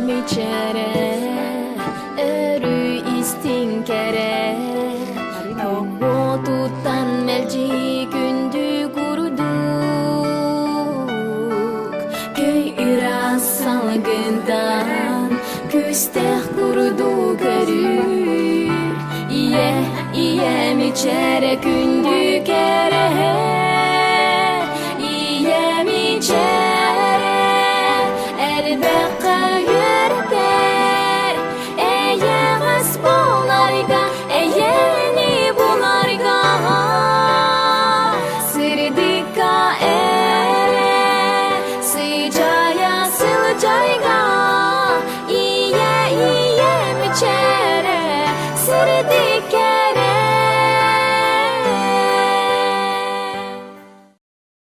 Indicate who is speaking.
Speaker 1: mичээрэ istinkerä Tutan melji gündü kurduk Köy iras salgından Küsteh kurdu görür İye mичээрэ gündü kere İye mичээрэ Erbekka yürber Eye gaz bolarga Eyeni bularga Sirdika ere Sıcaya sılcayga